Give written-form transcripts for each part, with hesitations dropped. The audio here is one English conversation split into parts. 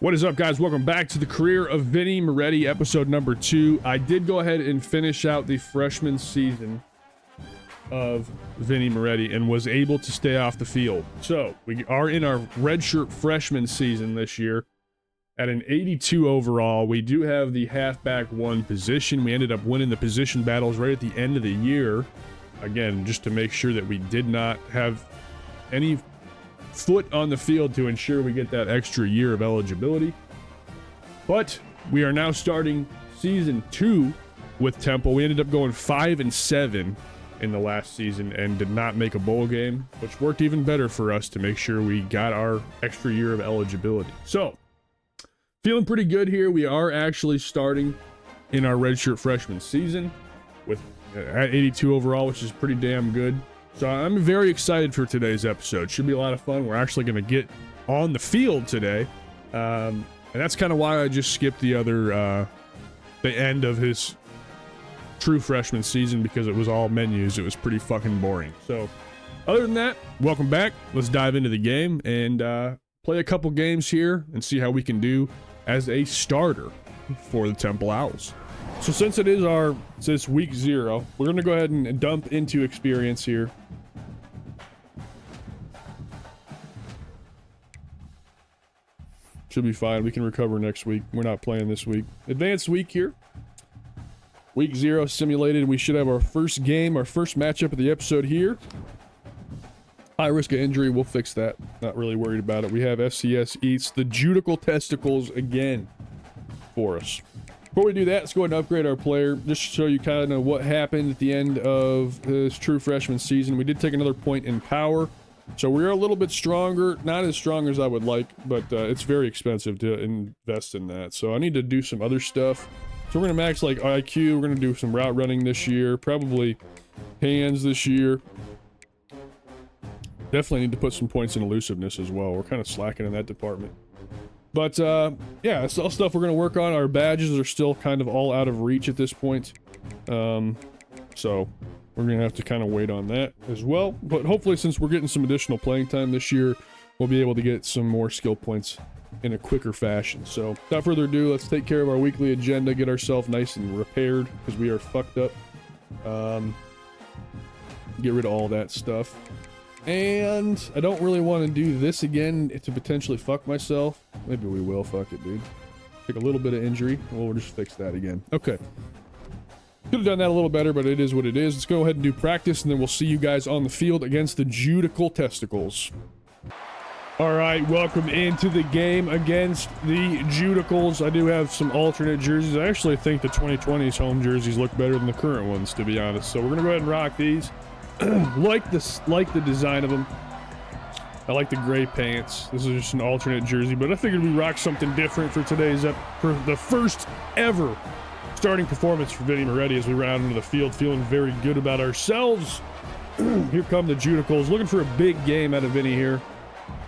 What is up, guys? Welcome back to the career of Vinny Moretti, episode number 2. I did go ahead and finish out the freshman season of Vinny Moretti and was able to stay off the field. So we are in our redshirt freshman season this year at an 82 overall. We do have the halfback 1 position. We ended up winning the position battles right at the end of the year. Again, just to make sure that we did not have any foot on the field to ensure we get that extra year of eligibility. But we are now starting season 2 with Temple. We ended up going 5-7 in the last season and did not make a bowl game, which worked even better for us to make sure we got our extra year of eligibility. So feeling pretty good here. We are actually starting in our redshirt freshman season with at 82 overall, which is pretty damn good. So I'm very excited for today's episode. Should be a lot of fun. We're actually going to get on the field today. And that's kind of why I just skipped the end of his true freshman season, because it was all menus. It was pretty fucking boring. So other than that, welcome back. Let's dive into the game and play a couple games here and see how we can do as a starter for the Temple Owls. So since it's week 0, we're going to go ahead and dump into experience here. Should be fine. We can recover next week. We're not playing this week. Advanced week here. Week 0 simulated. We should have our first game, our first matchup of the episode here. High risk of injury. We'll fix that. Not really worried about it. We have FCS eats the judical testicles again for us. Before we do that, let's go ahead and upgrade our player, just to show you kind of what happened at the end of this true freshman season. We did take another point in power, so we're a little bit stronger. Not as strong as I would like, but it's very expensive to invest in that. So I need to do some other stuff. So we're going to max like IQ. We're going to do some route running this year, probably hands this year. Definitely need to put some points in elusiveness as well. We're kind of slacking in that department. But, yeah, it's all stuff we're going to work on. Our badges are still kind of all out of reach at this point. So we're going to have to kind of wait on that as well. But hopefully, since we're getting some additional playing time this year, we'll be able to get some more skill points in a quicker fashion. So without further ado, let's take care of our weekly agenda, get ourselves nice and repaired, because we are fucked up. Get rid of all that stuff. And I don't really want to do this again to potentially fuck myself. Maybe we will. Fuck it, dude. Take a little bit of injury. We'll just fix that again. Okay. Could have done that a little better, but it is what it is. Let's go ahead and do practice, and then we'll see you guys on the field against the judical testicles. All right, welcome into the game against the judicals. I do have some alternate jerseys. I actually think the 2020's home jerseys look better than the current ones, to be honest. So we're going to go ahead and rock these. like the design of them. I like the gray pants. This is just an alternate jersey, but I figured we'd rock something different for today's for the first ever starting performance for Vinny Moretti as we run out into the field, feeling very good about ourselves. Here come the judicals, looking for a big game out of Vinny here.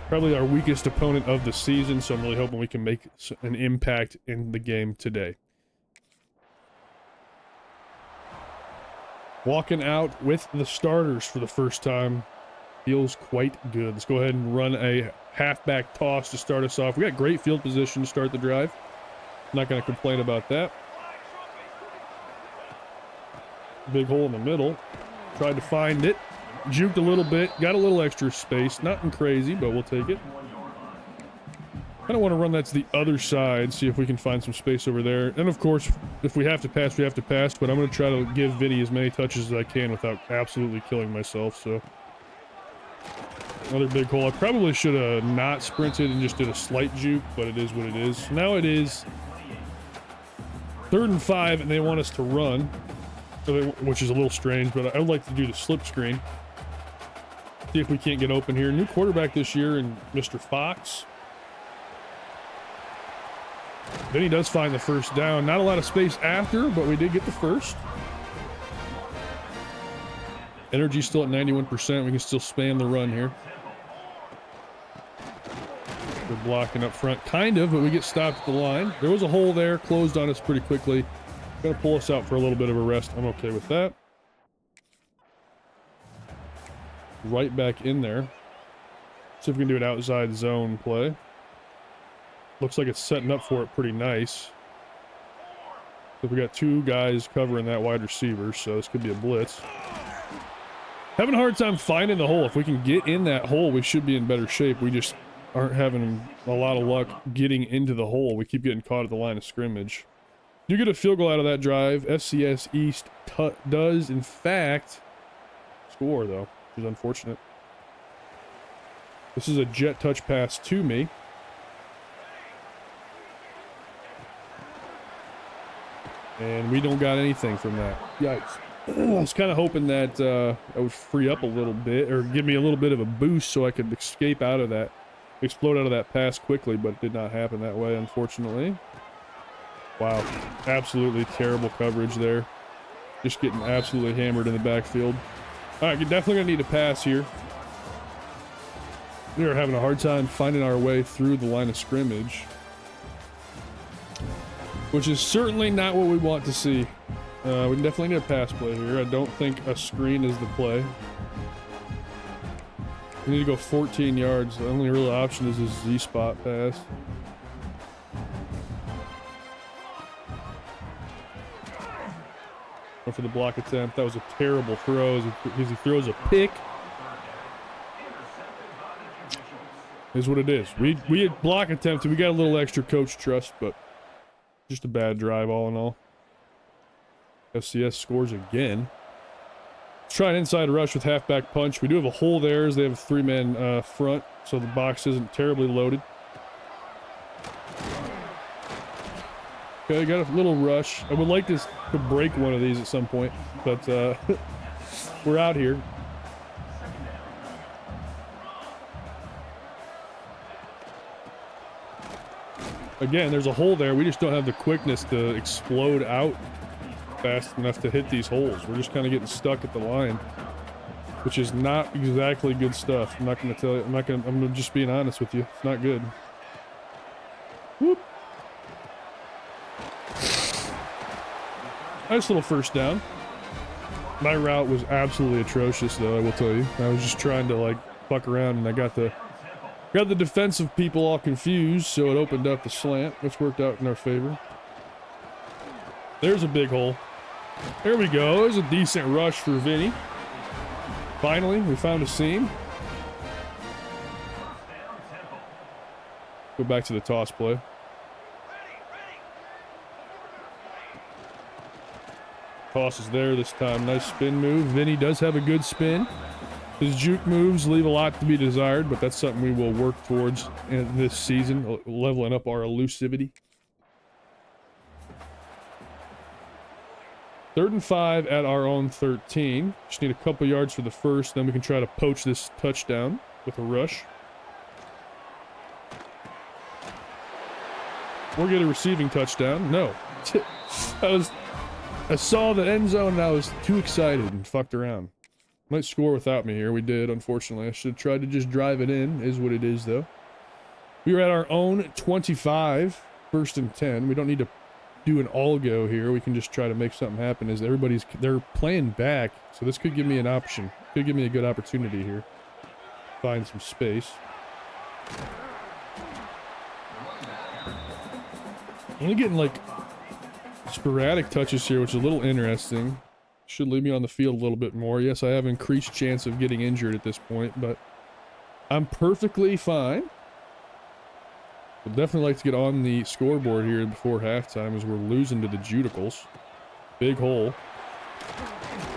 Probably our weakest opponent of the season, so I'm really hoping we can make an impact in the game today. Walking out with the starters for the first time feels quite good. Let's go ahead and run a halfback toss to start us off. We got great field position to start the drive. Not going to complain about that. Big hole in the middle. Tried to find it. Juked a little bit. Got a little extra space. Nothing crazy, but we'll take it. I don't want to run that to the other side, see if we can find some space over there. And of course, if we have to pass, we have to pass, but I'm going to try to give Vinny as many touches as I can without absolutely killing myself, so. Another big hole. I probably should have not sprinted and just did a slight juke, but it is what it is. Now it is 3rd and 5, and they want us to run, which is a little strange, but I would like to do the slip screen. See if we can't get open here. New quarterback this year, and Mr. Fox. Then he does find the first down. Not a lot of space after, but we did get the first. Energy's still at 91%. We can still spam the run here. We're blocking up front, kind of, but we get stopped at the line. There was a hole there, closed on us pretty quickly. Gonna pull us out for a little bit of a rest. I'm okay with that. Right back in there. See if we can do an outside zone play. Looks like it's setting up for it pretty nice. So we got two guys covering that wide receiver, so this could be a blitz. Having a hard time finding the hole. If we can get in that hole, we should be in better shape. We just aren't having a lot of luck getting into the hole. We keep getting caught at the line of scrimmage. You get a field goal out of that drive. FCS East does, in fact, score, though, which is unfortunate. This is a jet touch pass to me. And we don't got anything from that. Yikes. I was kind of hoping that I would free up a little bit, or give me a little bit of a boost so I could escape out of that, explode out of that pass quickly, but it did not happen that way, unfortunately. Wow, absolutely terrible coverage there. Just getting absolutely hammered in the backfield. All right, you're definitely gonna need a pass here. We are having a hard time finding our way through the line of scrimmage, which is certainly not what we want to see. We definitely need a pass play here. I don't think a screen is the play. We need to go 14 yards. The only real option is a Z-spot pass. Go for the block attempt. That was a terrible throw as he throws a pick. Is what it is. We had block attempted. We got a little extra coach trust, but just a bad drive all in all. FCS scores again. Let's try an inside rush with halfback punch. We do have a hole there as they have a three-man front, so the box isn't terribly loaded. Okay, got a little rush. I would like to break one of these at some point, but we're out here. Again, there's a hole there. We just don't have the quickness to explode out fast enough to hit these holes. We're just kind of getting stuck at the line, which is not exactly good stuff. I'm not going to tell you. I'm just being honest with you. It's not good. Whoop. Nice little first down. My route was absolutely atrocious, though, I will tell you. I was just trying to, like, fuck around, and I got the defensive people all confused, so it opened up the slant, which worked out in our favor. There's a big hole. There we go. There's a decent rush for Vinny. Finally, we found a seam. Go back to the toss play. Toss is there this time. Nice spin move. Vinny does have a good spin. His juke moves leave a lot to be desired, but that's something we will work towards in this season, leveling up our elusivity. 3rd and 5 at our own 13. Just need a couple yards for the first, then we can try to poach this touchdown with a rush. Or get a receiving touchdown. No. I saw the end zone and I was too excited and fucked around. Might score without me here. We did, unfortunately. I should have tried to just drive it in, is what it is, though. We were at our own 25, 1st and 10. We don't need to do an all-go here. We can just try to make something happen as they're playing back, so this could give me an option. Could give me a good opportunity here. Find some space. I'm only getting, like, sporadic touches here, which is a little interesting. Should leave me on the field a little bit more. Yes, I have increased chance of getting injured at this point, but I'm perfectly fine. Would definitely like to get on the scoreboard here before halftime as we're losing to the Judicals. Big hole.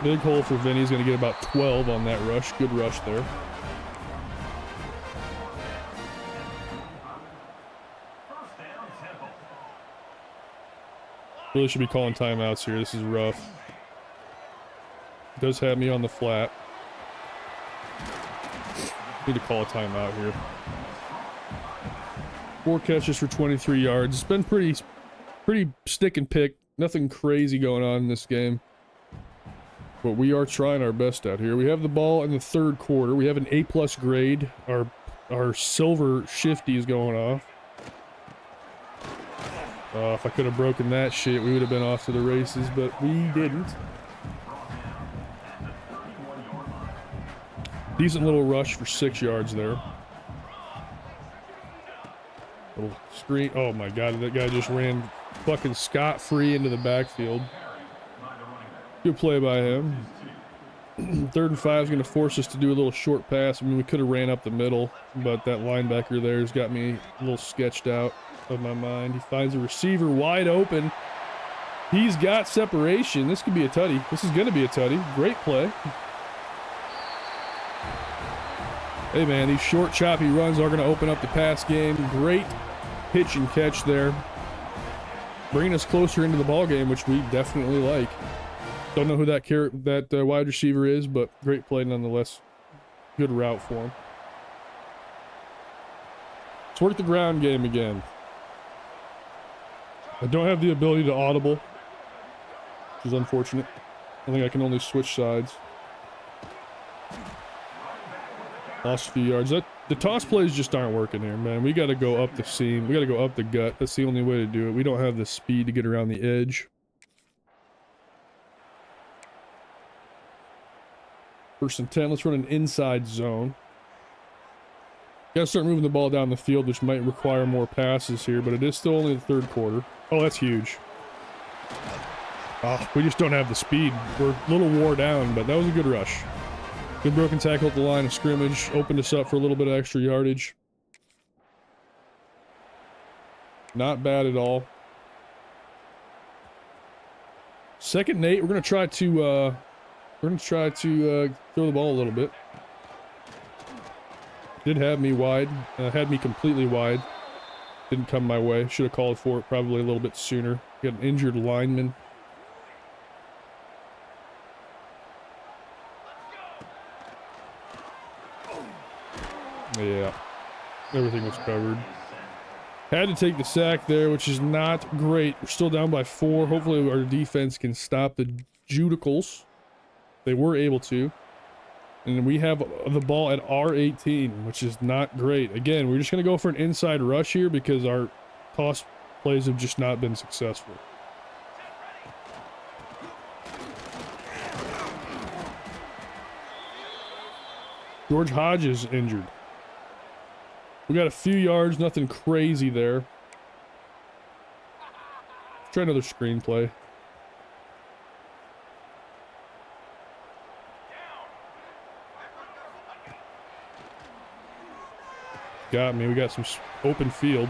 Big hole for Vinny. He's going to get about 12 on that rush. Good rush there. Really should be calling timeouts here. This is rough. Does have me on the flat. Need to call a timeout here. 4 catches for 23 yards. It's been pretty stick and pick. Nothing crazy going on in this game. But we are trying our best out here. We have the ball in the 3rd quarter. We have an A+ grade. Our silver shifty is going off. If I could have broken that shit, we would have been off to the races, but we didn't. Decent little rush for 6 yards there. A Little screen. Oh my god, that guy just ran fucking scot-free into the backfield. Good play by him. 3rd and 5 is going to force us to do a little short pass. I mean, we could have ran up the middle, but that linebacker there has got me a little sketched out of my mind. He finds a receiver wide open. He's got separation. This could be a tutty. This is going to be a tutty. Great play. Hey man, these short choppy runs are going to open up the pass game. Great pitch and catch there. Bringing us closer into the ball game, which we definitely like. Don't know who that wide receiver is, but great play nonetheless. Good route for him. Let's work the ground game again. I don't have the ability to audible, which is unfortunate. I think I can only switch sides. Lost a few yards. The toss plays just aren't working here, man. We got to go up the seam. We got to go up the gut. That's the only way to do it. We don't have the speed to get around the edge. 1st and 10. Let's run an inside zone. Gotta start moving the ball down the field, which might require more passes here, but it is still only the 3rd quarter. Oh, that's huge. Oh, we just don't have the speed. We're a little wore down, but that was a good rush. Good broken tackle at the line of scrimmage. Opened us up for a little bit of extra yardage. Not bad at all. 2nd and 8. We're gonna try to throw the ball a little bit. Did have me wide. Had me completely wide. Didn't come my way. Should have called for it probably a little bit sooner. Got an injured lineman. Yeah. Everything was covered. Had to take the sack there, which is not great. We're still down by 4. Hopefully our defense can stop the Judicals. They were able to. And we have the ball at R18, which is not great. Again, we're just going to go for an inside rush here because our toss plays have just not been successful. George Hodges injured. We got a few yards, nothing crazy there. Let's try another screenplay. Got me. We got some open field.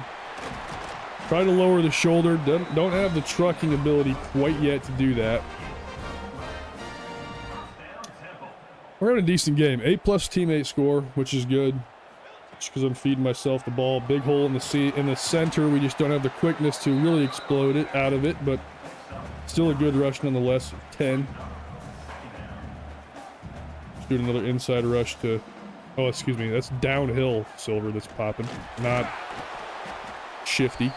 Try to lower the shoulder. Don't have the trucking ability quite yet to do that. We're having a decent game. 8+ teammate score, which is good. Just because I'm feeding myself the ball. Big hole in the center. We just don't have the quickness to really explode it out of it, but still a good rush nonetheless. 10. Let's do another inside rush to... Oh, excuse me. That's downhill silver that's popping, not shifty.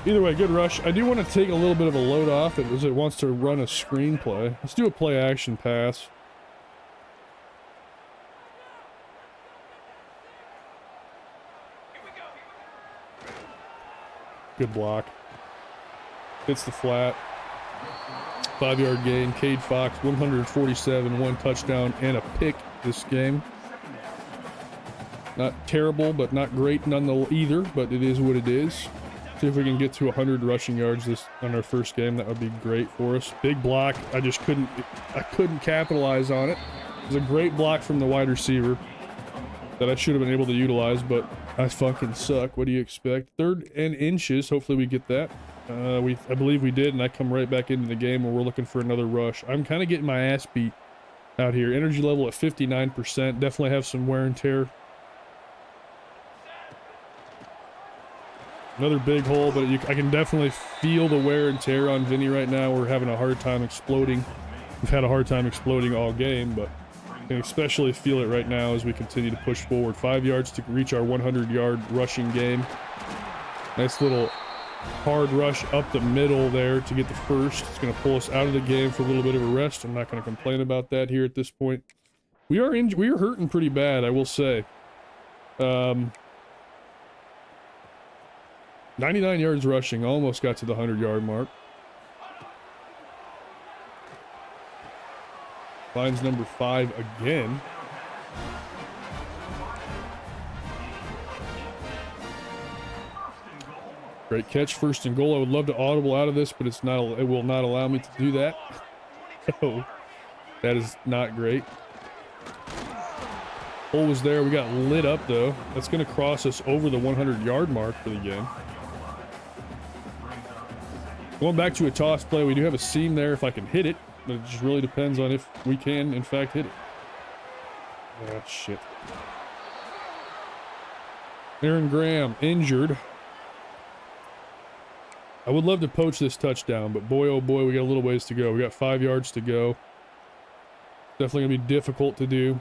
Either way, good rush. I do want to take a little bit of a load off it as it wants to run a screenplay. Let's do a play action pass. Good block. Hits the flat. 5-yard gain. Cade Fox, 147, 1 touchdown, and a pick this game. Not terrible, but not great none either, but it is what it is. See if we can get to 100 rushing yards on our first game. That would be great for us. Big block. I couldn't capitalize on it. It was a great block from the wide receiver that I should have been able to utilize, but I fucking suck. What do you expect? 3rd and inches. Hopefully we get that. I believe we did, and I come right back into the game where we're looking for another rush. I'm kind of getting my ass beat out here. Energy level at 59%. Definitely have some wear and tear. Another big hole, but I can definitely feel the wear and tear on Vinny right now. We're having a hard time exploding. We've had a hard time exploding all game, but I can especially feel it right now as we continue to push forward. 5 yards to reach our 100-yard rushing game. Nice little hard rush up the middle there to get the first. It's going to pull us out of the game for a little bit of a rest. I'm not going to complain about that here at this point. We are hurting pretty bad, I will say. 99 yards rushing, almost got to the 100-yard mark. Finds number 5 again. Great catch, first and goal. I would love to audible out of this, but it's not. It will not allow me to do that. Oh, that is not great. Hole was there. We got lit up though. That's going to cross us over the 100-yard mark for the game. Going back to a toss play, we do have a seam there if I can hit it, but it just really depends on if we can, in fact, hit it. Ah, shit. Aaron Graham injured. I would love to poach this touchdown, but boy, oh boy, we got a little ways to go. We got 5 yards to go. Definitely gonna be difficult to do.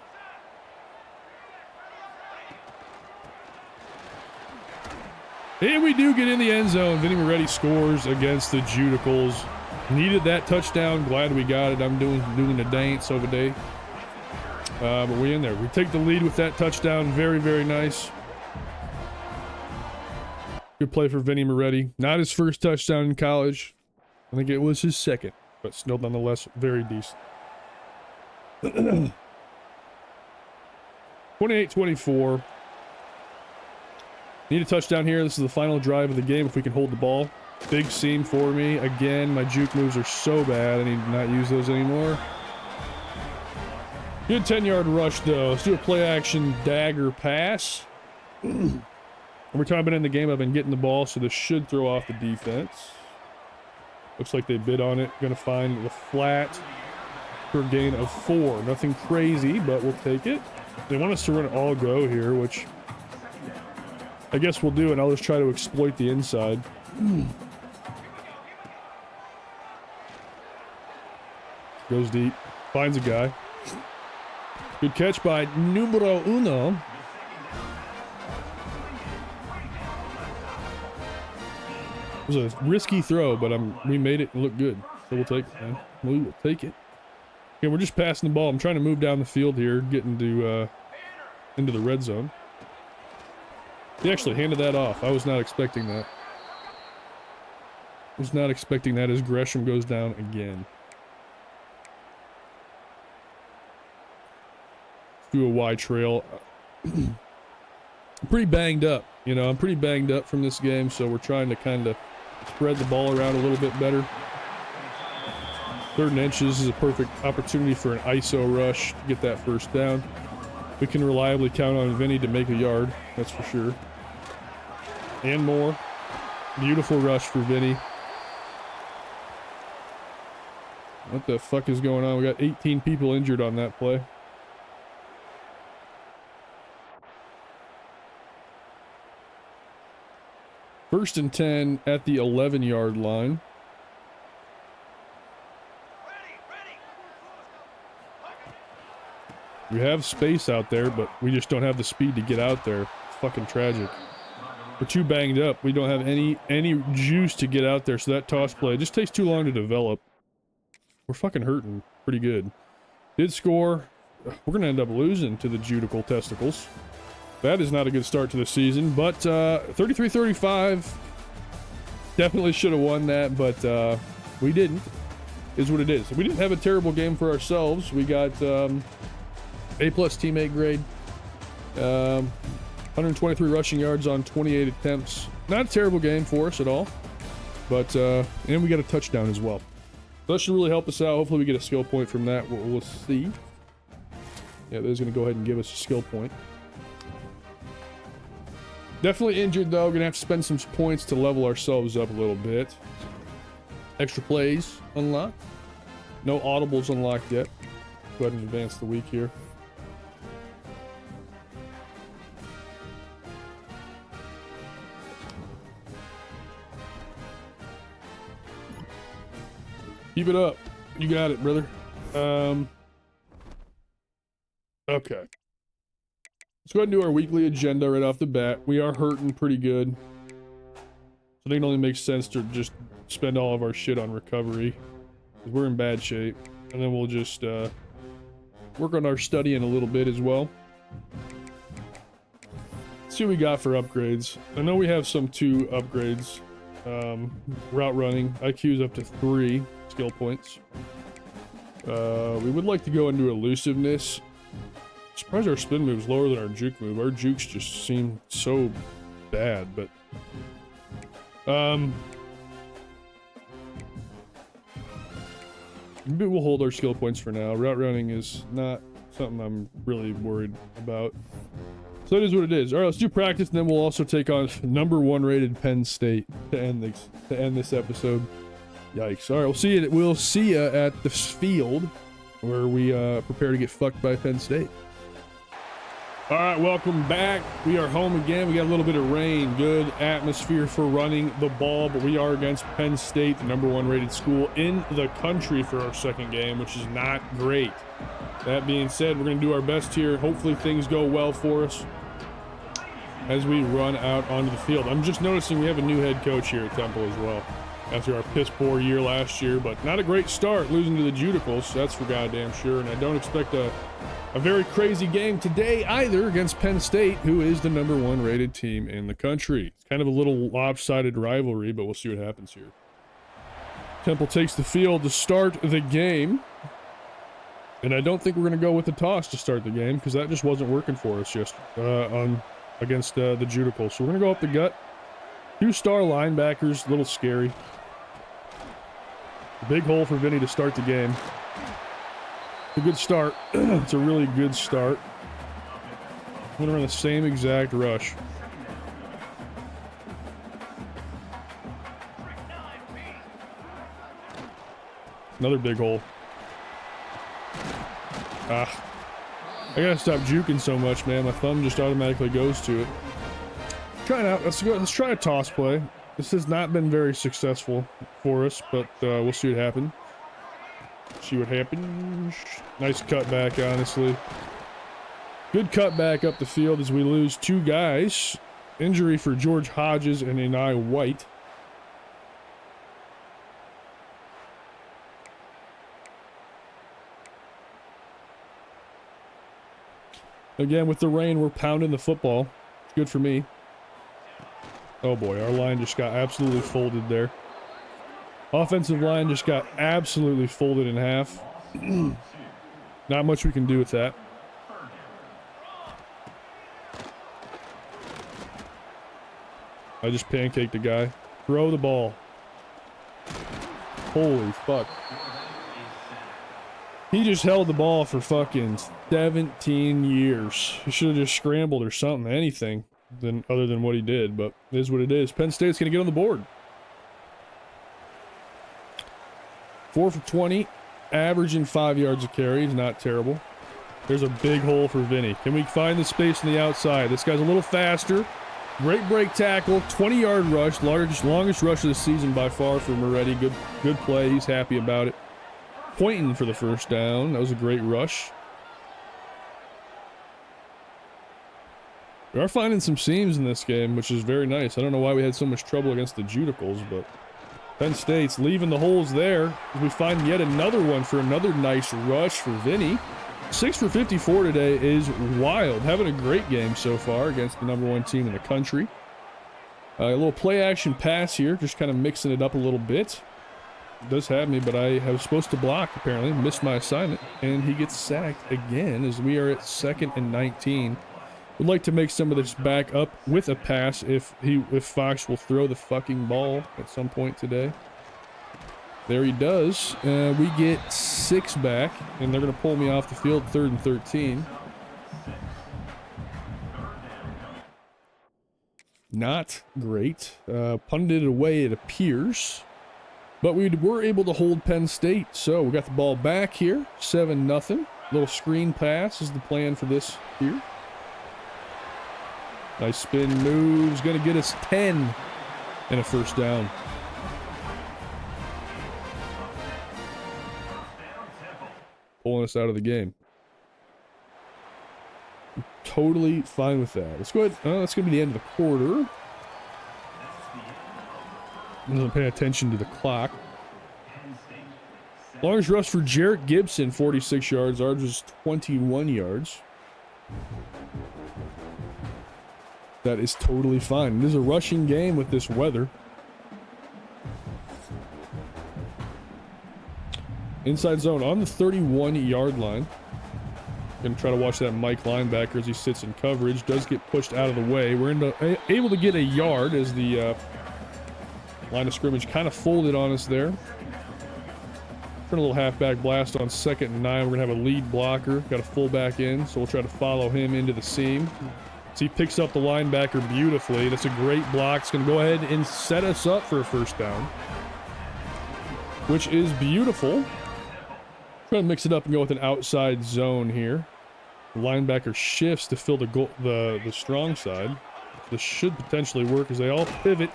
And we do get in the end zone. Vinny Moretti scores against the Judicals. Needed that touchdown. Glad we got it. I'm doing the dance over there. But we in there. We take the lead with that touchdown. Very, very nice. Good play for Vinny Moretti. Not his first touchdown in college. I think it was his second, but still nonetheless very decent. 28-24. Need a touchdown here. This is the final drive of the game if we can hold the ball. Big seam for me. Again, my juke moves are so bad. I need to not use those anymore. Good 10-yard rush, though. Let's do a play-action dagger pass. Every time I've been in the game, I've been getting the ball, so this should throw off the defense. Looks like they bid on it. Gonna find the flat for a gain of 4. Nothing crazy, but we'll take it. They want us to run all go here, which I guess we'll do, and I'll just try to exploit the inside. Goes deep. Finds a guy. Good catch by numero uno. It was a risky throw, but we made it look good. So we'll take it, man. We will take it. Okay, we're just passing the ball. I'm trying to move down the field here, getting to into the red zone. He actually handed that off. I was not expecting that. Was not expecting that as Gresham goes down again. Let's do a Y trail. I'm pretty banged up. You know, I'm pretty banged up from this game, so we're trying to kind of spread the ball around a little bit better. 3rd and inches is a perfect opportunity for an ISO rush to get that first down. We can reliably count on Vinny to make a yard, that's for sure. And more. Beautiful rush for Vinny. What the fuck is going on? We got 18 people injured on that play. First and 10 at the 11-yard line. We have space out there, but we just don't have the speed to get out there. It's fucking tragic. We're too banged up. We don't have any juice to get out there, so that toss play just takes too long to develop. We're fucking hurting pretty good. Did score. We're going to end up losing to the Judical Testicles. That is not a good start to the season, but 33-35. Definitely should have won that, but we didn't. Is what it is. We didn't have a terrible game for ourselves. We got A+ teammate grade. 123 rushing yards on 28 attempts. Not a terrible game for us at all. But, and we got a touchdown as well. So that should really help us out. Hopefully we get a skill point from that. We'll see. Yeah, they're going to go ahead and give us a skill point. Definitely injured, though. Gonna have to spend some points to level ourselves up a little bit. Extra plays unlocked. No audibles unlocked yet. Go ahead and advance the week here. Keep it up. You got it, brother. Okay. Let's go ahead and do our weekly agenda right off the bat. We are hurting pretty good. So I think it only makes sense to just spend all of our shit on recovery. We're in bad shape. And then we'll just work on our studying a little bit as well. Let's see what we got for upgrades. I know we have some 2 upgrades. Route running. IQ's up to 3 skill points. We would like to go into elusiveness. Surprised our spin move's lower than our juke move. Our jukes just seem so bad, but Maybe we'll hold our skill points for now. Route running is not something I'm really worried about. So it is what it is. All right, let's do practice, and then we'll also take on #1 rated Penn State to end this episode. Yikes! All right, we'll see you at the field where we prepare to get fucked by Penn State. All right, welcome back. We are home again. We got a little bit of rain. Good atmosphere for running the ball, but we are against Penn State, the #1 rated school in the country for our second game, which is not great. That being said, we're going to do our best here. Hopefully things go well for us as we run out onto the field. I'm just noticing we have a new head coach here at Temple as well, after our piss poor year last year, but not a great start, losing to the Judicals, that's for goddamn sure, and I don't expect a very crazy game today either against Penn State, who is the #1 rated team in the country. It's kind of a little lopsided rivalry, but we'll see what happens here. Temple takes the field to start the game, and I don't think we're going to go with the toss to start the game because that just wasn't working for us against the Judicals. So we're going to go up the gut. 2-star linebackers, a little scary. Big hole for Vinny to start the game. A good start. It's a really good start. I'm going to run the same exact rush. Another big hole. I gotta stop juking so much, man. My thumb just automatically goes to it. Trying out. Let's try a toss play. This has not been very successful for us, but we'll see what happens. See what happens. Nice cutback, honestly. Good cutback up the field as we lose 2 guys. Injury for George Hodges and Enai White. Again, with the rain, we're pounding the football. It's good for me. Oh boy, our line just got absolutely folded there. Offensive line just got absolutely folded in half. Not much we can do with that. I just pancaked a guy. Throw the ball. Holy fuck. He just held the ball for fucking 17 years. He should have just scrambled or something, anything other than what he did, but it is what it is. Penn State's gonna get on the board. 4 for 20, averaging 5 yards a carry. Is not terrible. There's a big hole for Vinny. Can we find the space on the outside? This guy's a little faster. Great break tackle, 20-yard rush, longest rush of the season by far for Moretti. Good play. He's happy about it. Pointing for the first down. That was a great rush. We are finding some seams in this game, which is very nice. I don't know why we had so much trouble against the Judicals, but Penn State's leaving the holes there. We find yet another one for another nice rush for Vinny. 6 for 54 today is wild. Having a great game so far against the #1 team in the country. A little play action pass here, just kind of mixing it up a little bit. It does have me, but I was supposed to block apparently. Missed my assignment, and he gets sacked again as we are at 2nd and 19. Would like to make some of this back up with a pass if Fox will throw the fucking ball at some point today. There he does. We get 6 back, and they're going to pull me off the field 3rd and 13. Not great. Punted it away, it appears. But we were able to hold Penn State, so we got the ball back here. 7-0. Little screen pass is the plan for this here. Nice spin moves, gonna get us 10 and a first down. Pulling us out of the game. I'm totally fine with that. Let's go ahead. That's gonna be the end of the quarter. I'm not paying attention to the clock. Longest rush for Jarrett Gibson, 46 yards. Ours was 21 yards. That is totally fine. It is a rushing game with this weather. Inside zone on the 31-yard line. Gonna try to watch that Mike linebacker as he sits in coverage. Does get pushed out of the way. We're able to get a yard as the Line of scrimmage kind of folded on us there. Turn a little halfback blast on 2nd and 9. We're going to have a lead blocker. Got a fullback in, so we'll try to follow him into the seam. So he picks up the linebacker beautifully. That's a great block. It's going to go ahead and set us up for a first down, which is beautiful. Try to mix it up and go with an outside zone here. The linebacker shifts to fill the strong side. This should potentially work as they all pivot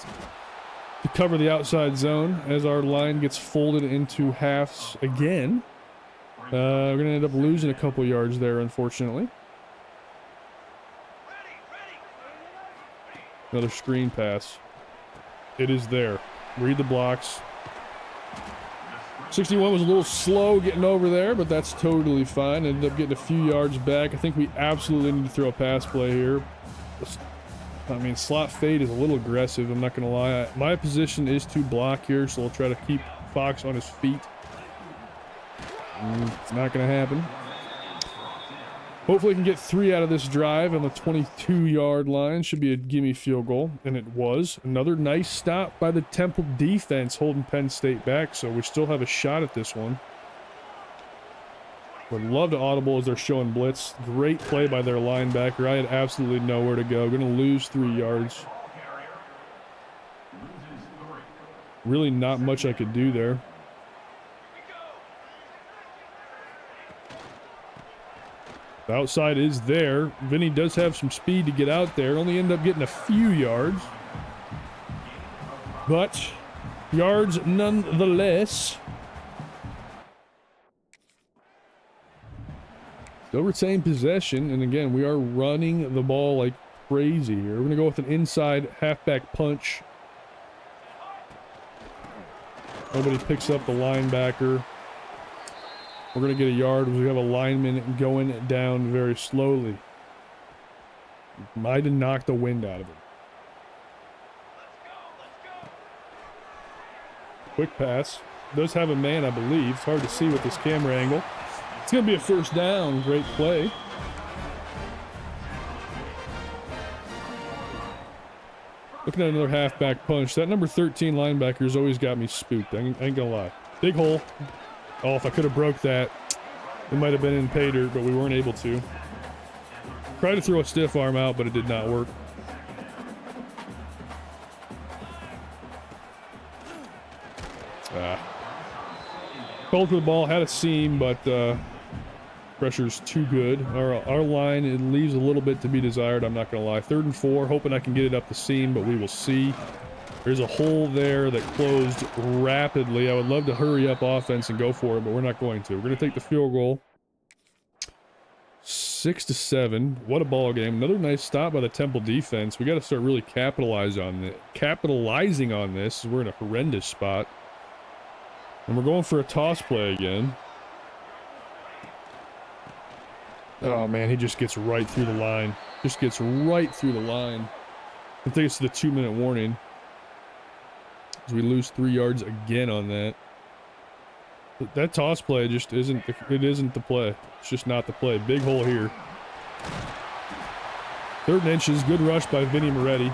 to cover the outside zone as our line gets folded into halves again. We're going to end up losing a couple yards there, unfortunately. Another screen pass. It is there. Read the blocks. 61 was a little slow getting over there, but that's totally fine. Ended up getting a few yards back. I think we absolutely need to throw a pass play here. I mean, slot fade is a little aggressive, I'm not going to lie. My position is to block here, so we'll try to keep Fox on his feet. It's not going to happen. Hopefully we can get 3 out of this drive on the 22-yard line. Should be a gimme field goal, and it was. Another nice stop by the Temple defense holding Penn State back, so we still have a shot at this one. Would love to audible as they're showing blitz. Great play by their linebacker. I had absolutely nowhere to go. Going to lose 3 yards. Really not much I could do there. The outside is there. Vinny does have some speed to get out there. Only end up getting a few yards. But yards nonetheless. Still retain possession, and again, we are running the ball like crazy here. We're going to go with an inside halfback punch. Nobody picks up the linebacker. We're going to get a yard as we have a lineman going down very slowly. Might have knocked the wind out of him. Quick pass. Does have a man, I believe. It's hard to see with this camera angle. It's going to be a first down. Great play. Looking at another halfback punch. That number 13 linebacker has always got me spooked. I ain't going to lie. Big hole. Oh, if I could have broke that, it might have been in pay dirt, but we weren't able to. Tried to throw a stiff arm out, but it did not work. Cold for the ball, had a seam, but pressure's too good. Our line, it leaves a little bit to be desired, I'm not going to lie. 3rd and 4, hoping I can get it up the seam, but we will see. There's a hole there that closed rapidly. I would love to hurry up offense and go for it, but we're not going to. We're going to take the field goal. 6-7. What a ball game. Another nice stop by the Temple defense. We got to start really capitalizing on this. We're in a horrendous spot. And we're going for a toss play again. Oh man, he just gets right through the line. Just gets right through the line. I think it's the 2-minute warning. As we lose 3 yards again on that. But that toss play just isn't the play. It's just not the play. Big hole here. 3rd and inches. Good rush by Vinny Moretti.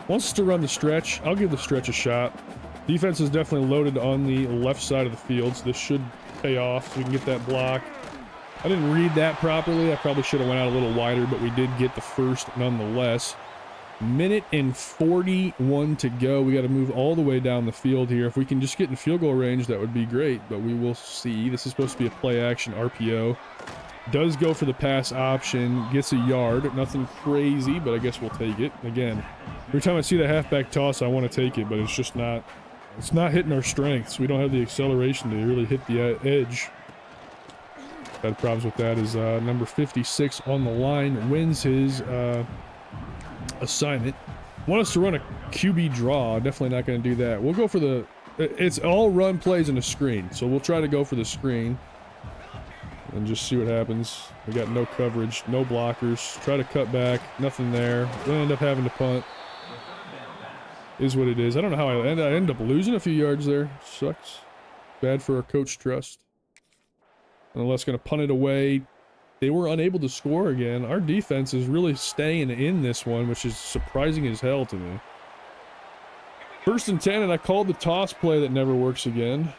Wants us to run the stretch. I'll give the stretch a shot. Defense is definitely loaded on the left side of the field, so this should pay off so we can get that block. I didn't read that properly. I probably should have went out a little wider, but we did get the first nonetheless. 1:41 to go. We got to move all the way down the field here. If we can just get in field goal range, that would be great, but we will see. This is supposed to be a play action RPO. Does go for the pass option, gets a yard. Nothing crazy, but I guess we'll take it. Again, every time I see the halfback toss, I want to take it, but it's just not, it's not hitting our strengths. We don't have the acceleration to really hit the edge. Had problems with that is number 56 on the line wins his assignment. Want us to run a QB draw. Definitely not going to do that. We'll go for the, it's all run plays in a screen, so we'll try to go for the screen and just see what happens. We got no coverage, no blockers. Try to cut back, nothing there. We'll end up having to punt. Is what it is. I don't know how I end up losing a few yards there. Sucks. Bad for our coach trust. Unless going to punt it away. They were unable to score again. Our defense is really staying in this one, which is surprising as hell to me. First and 10, and I called the toss play that never works again.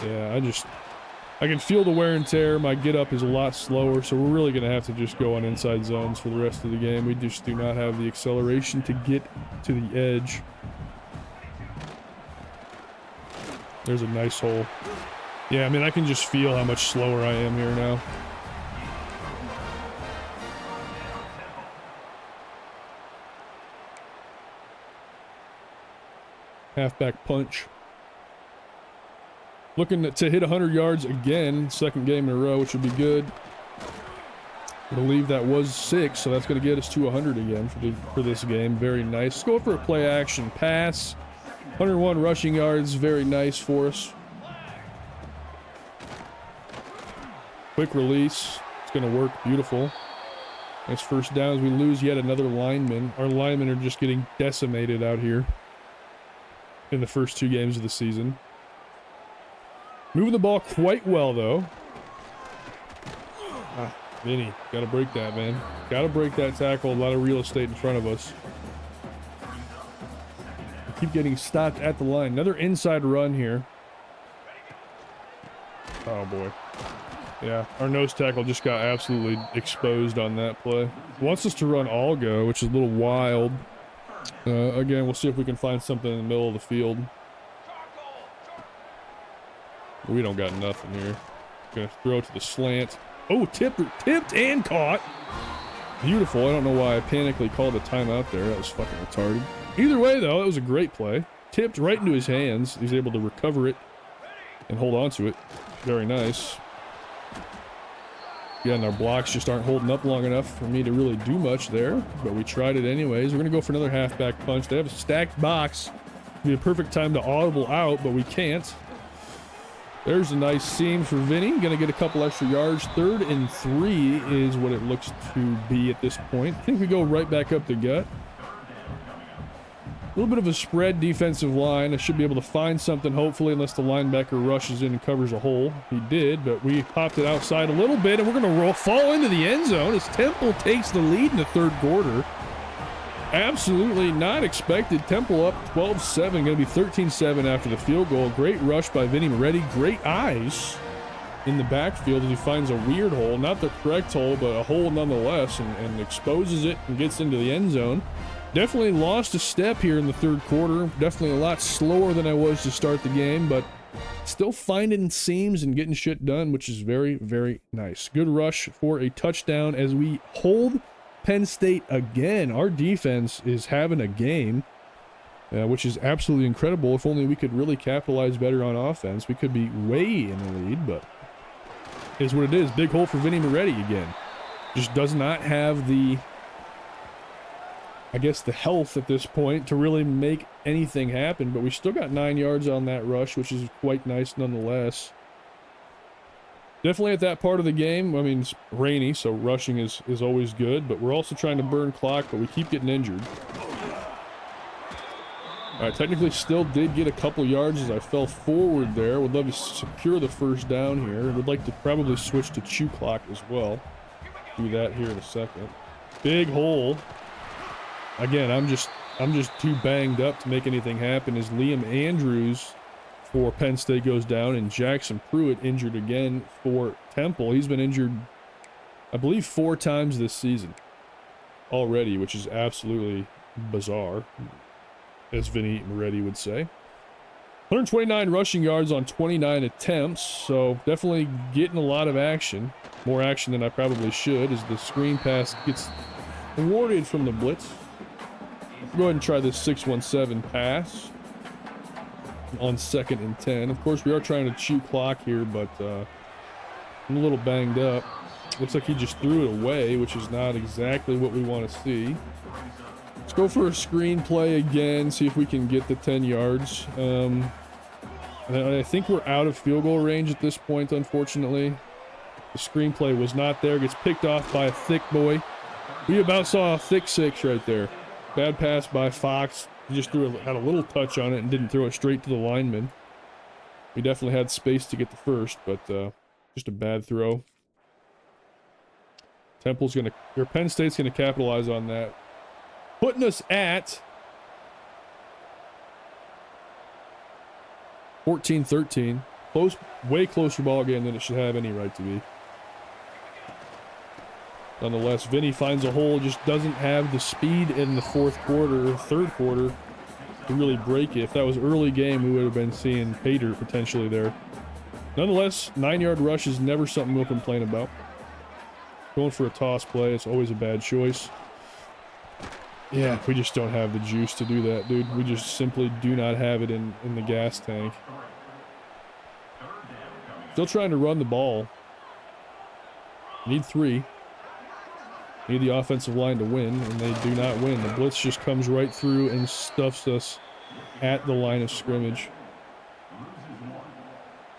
Yeah, I can feel the wear and tear. My get up is a lot slower, so we're really going to have to just go on inside zones for the rest of the game. We just do not have the acceleration to get to the edge. There's a nice hole. Yeah, I mean, I can just feel how much slower I am here now. Halfback punch. Looking to hit 100 yards again, second game in a row, which would be good. I believe that was 6, so that's going to get us to 100 again for this game. Very nice. Let's go for a play action pass. 101 rushing yards, very nice for us. Quick release. It's going to work beautiful. Nice first down as we lose yet another lineman. Our linemen are just getting decimated out here in the first 2 games of the season. Moving the ball quite well, though. Vinny, gotta break that, man. Gotta break that tackle. A lot of real estate in front of us. We keep getting stopped at the line. Another inside run here. Oh, boy. Yeah, our nose tackle just got absolutely exposed on that play. Wants us to run all go, which is a little wild. Again, we'll see if we can find something in the middle of the field. We don't got nothing here. Gonna throw to the slant. Oh, tipped and caught. Beautiful. I don't know why I panically called a timeout there. That was fucking retarded. Either way, though, it was a great play. Tipped right into his hands. He's able to recover it and hold on to it. Very nice. Yeah, and our blocks just aren't holding up long enough for me to really do much there, but we tried it anyways. We're gonna go for another halfback punch. They have a stacked box. It'd be a perfect time to audible out, but we can't. There's a nice seam for Vinny. Gonna get a couple extra yards. 3rd and 3 is what it looks to be at this point. I think we go right back up the gut. A little bit of a spread defensive line. I should be able to find something, hopefully, unless the linebacker rushes in and covers a hole. He did, but we popped it outside a little bit, and we're going to fall into the end zone as Temple takes the lead in the 3rd quarter. Absolutely not expected. Temple up 12-7, going to be 13-7 after the field goal. Great rush by Vinny Moretti. Great eyes in the backfield as he finds a weird hole. Not the correct hole, but a hole nonetheless, and exposes it and gets into the end zone. Definitely lost a step here in the 3rd quarter. Definitely a lot slower than I was to start the game, but still finding seams and getting shit done, which is very, very nice. Good rush for a touchdown as we hold Penn State again. Our defense is having a game, which is absolutely incredible. If only we could really capitalize better on offense, we could be way in the lead, but it is what it is. Big hole for Vinny Moretti again. Just does not have the, I guess, the health at this point to really make anything happen, but we still got 9 yards on that rush, which is quite nice nonetheless. Definitely at that part of the game, I mean, it's rainy, so rushing is always good, but we're also trying to burn clock, but we keep getting injured. All right, technically still did get a couple yards as I fell forward there. Would love to secure the first down here. Would like to probably switch to chew clock as well. Do that here in a second. Big hole. Again, I'm just too banged up to make anything happen as Liam Andrews for Penn State goes down, and Jackson Pruitt injured again for Temple. He's been injured, I believe, 4 times this season already, which is absolutely bizarre, as Vinny Moretti would say. 129 rushing yards on 29 attempts, so definitely getting a lot of action. More action than I probably should as the screen pass gets awarded from the blitz. Go ahead and try this 6-1-7 pass on 2nd and 10. Of course, we are trying to chew clock here, but I'm a little banged up. Looks like he just threw it away, which is not exactly what we want to see. Let's go for a screen play again, see if we can get the 10 yards. I think we're out of field goal range at this point, unfortunately. The screen play was not there. Gets picked off by a thick boy. We about saw a thick 6 right there. Bad pass by Fox. He just had a little touch on it and didn't throw it straight to the lineman. We definitely had space to get the first, but just a bad throw. Penn State's gonna capitalize on that, putting us at 14-13. Close, way closer ball game than it should have any right to be. Nonetheless, Vinny finds a hole, just doesn't have the speed in the fourth quarter, or third quarter, to really break it. If that was early game, we would have been seeing Pater potentially there. Nonetheless, 9-yard rush is never something we'll complain about. Going for a toss play, it's always a bad choice. Yeah, we just don't have the juice to do that, dude. We just simply do not have it in the gas tank. Still trying to run the ball. Need 3. Need the offensive line to win, and they do not win. The blitz just comes right through and stuffs us at the line of scrimmage.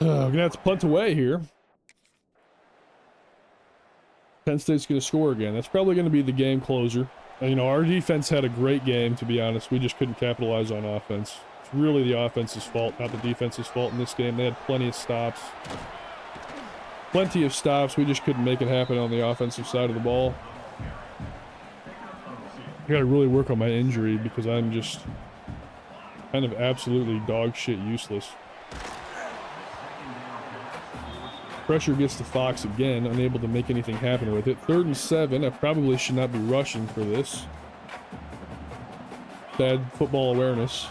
We're gonna have to punt away here. Penn State's gonna score again. That's probably gonna be the game closer. And, you know, our defense had a great game, to be honest. We just couldn't capitalize on offense. It's really the offense's fault, not the defense's fault in this game. They had plenty of stops. Plenty of stops. We just couldn't make it happen on the offensive side of the ball. I gotta really work on my injury because I'm just kind of absolutely dog shit useless. Pressure gets to Fox again, unable to make anything happen with it. 3rd and 7. I probably should not be rushing for this. Bad football awareness.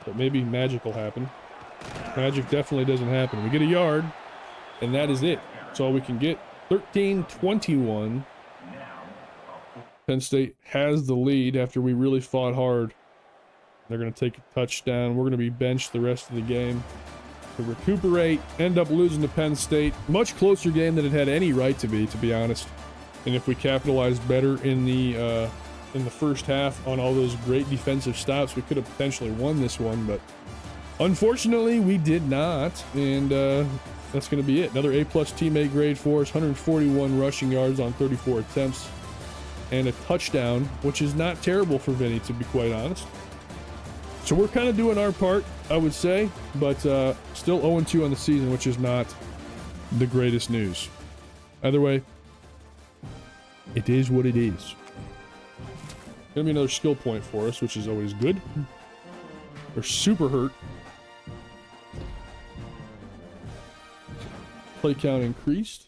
But maybe magic will happen. Magic definitely doesn't happen. We get a yard, and that is it. That's all we can get. 13-21. Penn State has the lead after we really fought hard. They're going to take a touchdown. We're going to be benched the rest of the game to recuperate, end up losing to Penn State. Much closer game than it had any right to be honest. And if we capitalized better in the first half on all those great defensive stops, we could have potentially won this one, but unfortunately we did not. And that's going to be it. Another A-plus teammate grade for us, 141 rushing yards on 34 attempts, and a touchdown, which is not terrible for Vinny, to be quite honest. So we're kind of doing our part, I would say, but still 0-2 on the season, which is not the greatest news. Either way, it is what it is. Gonna be another skill point for us, which is always good. They're super hurt. Play count increased.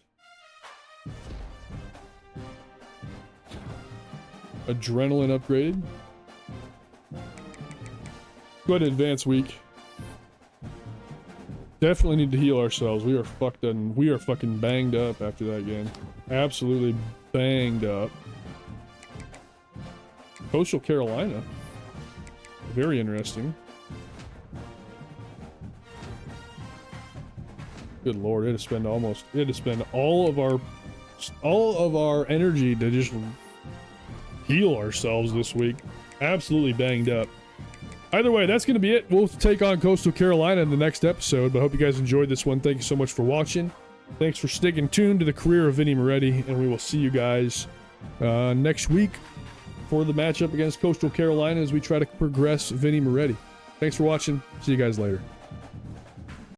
Adrenaline upgraded. Go ahead and advance week. Definitely need to heal ourselves. We are fucked and we are fucking banged up after that game. Absolutely banged up. Coastal Carolina. Very interesting. Good lord, it had to spend all of our energy to just heal ourselves this week. Absolutely banged up. Either way, that's going to be it. We'll take on Coastal Carolina in the next episode, but I hope you guys enjoyed this one. Thank you so much for watching. Thanks for sticking tuned to the career of Vinny Moretti, and we will see you guys next week for the matchup against Coastal Carolina as we try to progress Vinny Moretti. Thanks for watching. See you guys later.